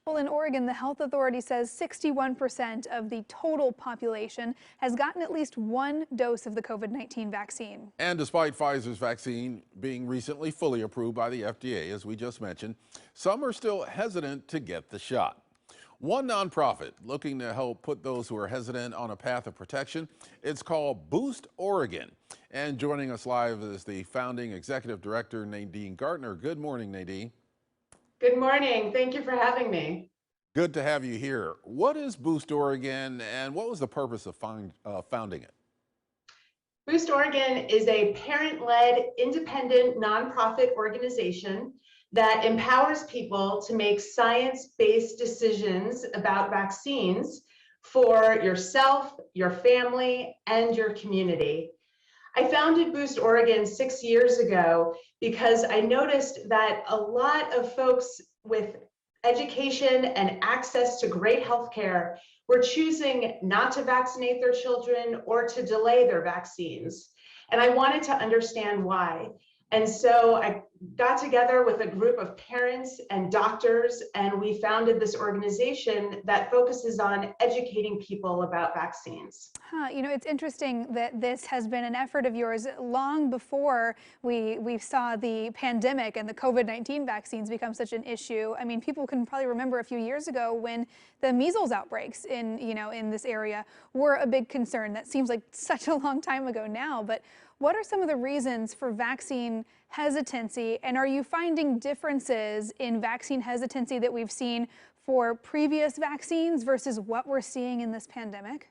Well, in Oregon, the health authority says 61% of the total population has gotten at least one dose of the COVID-19 vaccine. And despite Pfizer's vaccine being recently fully approved by the FDA, as we just mentioned, some are still hesitant to get the shot. One nonprofit looking to help put those who are hesitant on a path of protection, it's called Boost Oregon. And joining us live is the founding executive director, Nadine Gartner. Good morning, Nadine. Good morning. Thank you for having me. Good to have you here. What is Boost Oregon and what was the purpose of founding it? Boost Oregon is a parent-led, independent, nonprofit organization that empowers people to make science-based decisions about vaccines for yourself, your family, and your community. I founded Boost Oregon 6 years ago because I noticed that a lot of folks with education and access to great health care were choosing not to vaccinate their children or to delay their vaccines. And I wanted to understand why. And so I got together with a group of parents and doctors, and we founded this organization that focuses on educating people about vaccines. You know, it's interesting that this has been an effort of yours long before we saw the pandemic and the COVID-19 vaccines become such an issue. I mean, people can probably remember a few years ago when the measles outbreaks in this area were a big concern. That seems like such a long time ago now, but what are some of the reasons for vaccine hesitancy, and are you finding differences in vaccine hesitancy that we've seen for previous vaccines versus what we're seeing in this pandemic?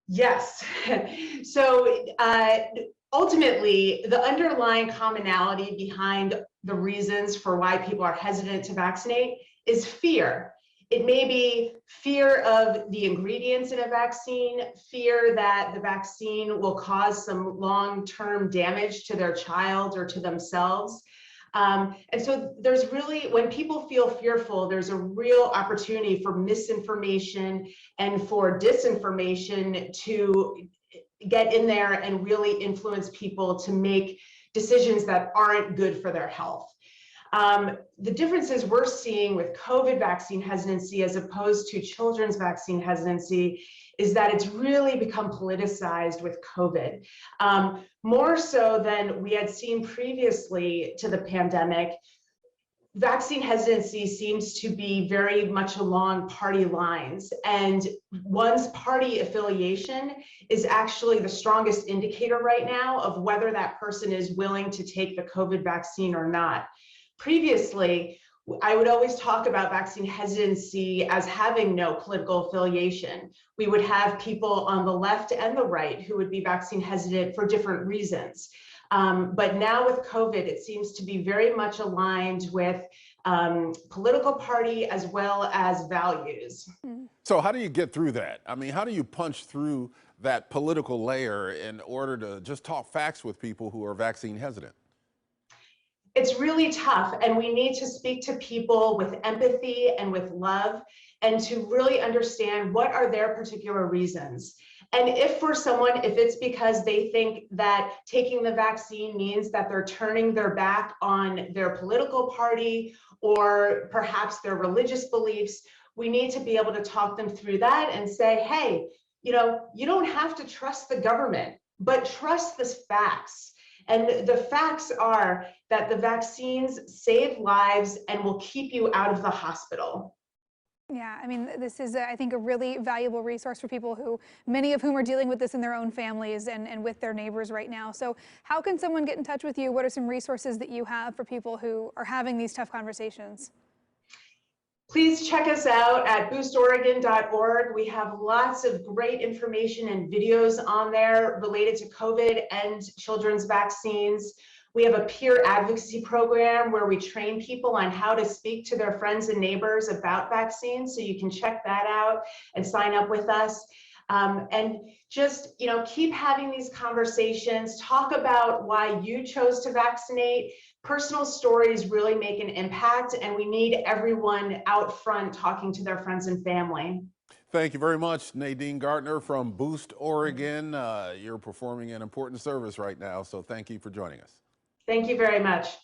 Yes. So ultimately, the underlying commonality behind the reasons for why people are hesitant to vaccinate is fear. It may be fear of the ingredients in a vaccine, fear that the vaccine will cause some long-term damage to their child or to themselves. And so there's really, when people feel fearful, there's a real opportunity for misinformation and for disinformation to get in there and really influence people to make decisions that aren't good for their health. The differences we're seeing with COVID vaccine hesitancy as opposed to children's vaccine hesitancy is that it's really become politicized with COVID. More so than we had seen previously to the pandemic, vaccine hesitancy seems to be very much along party lines, and one's party affiliation is actually the strongest indicator right now of whether that person is willing to take the COVID vaccine or not. Previously, I would always talk about vaccine hesitancy as having no political affiliation. We would have people on the left and the right who would be vaccine hesitant for different reasons. But now with COVID, it seems to be very much aligned with political party as well as values. So how do you get through that? I mean, how do you punch through that political layer in order to just talk facts with people who are vaccine hesitant? It's really tough, and we need to speak to people with empathy and with love and to really understand what are their particular reasons. And if for someone, if it's because they think that taking the vaccine means that they're turning their back on their political party or perhaps their religious beliefs, we need to be able to talk them through that and say, hey, you don't have to trust the government, but trust the facts. And the facts are that the vaccines save lives and will keep you out of the hospital. Yeah, I mean, this is, I think, a really valuable resource for people who, many of whom are dealing with this in their own families and with their neighbors right now. So how can someone get in touch with you? What are some resources that you have for people who are having these tough conversations? Please check us out at boostoregon.org. We have lots of great information and videos on there related to COVID and children's vaccines. We have a peer advocacy program where we train people on how to speak to their friends and neighbors about vaccines. So you can check that out and sign up with us. And just, keep having these conversations, talk about why you chose to vaccinate. Personal stories really make an impact, and we need everyone out front talking to their friends and family. Thank you very much, Nadine Gartner from Boost Oregon. You're performing an important service right now, so thank you for joining us. Thank you very much.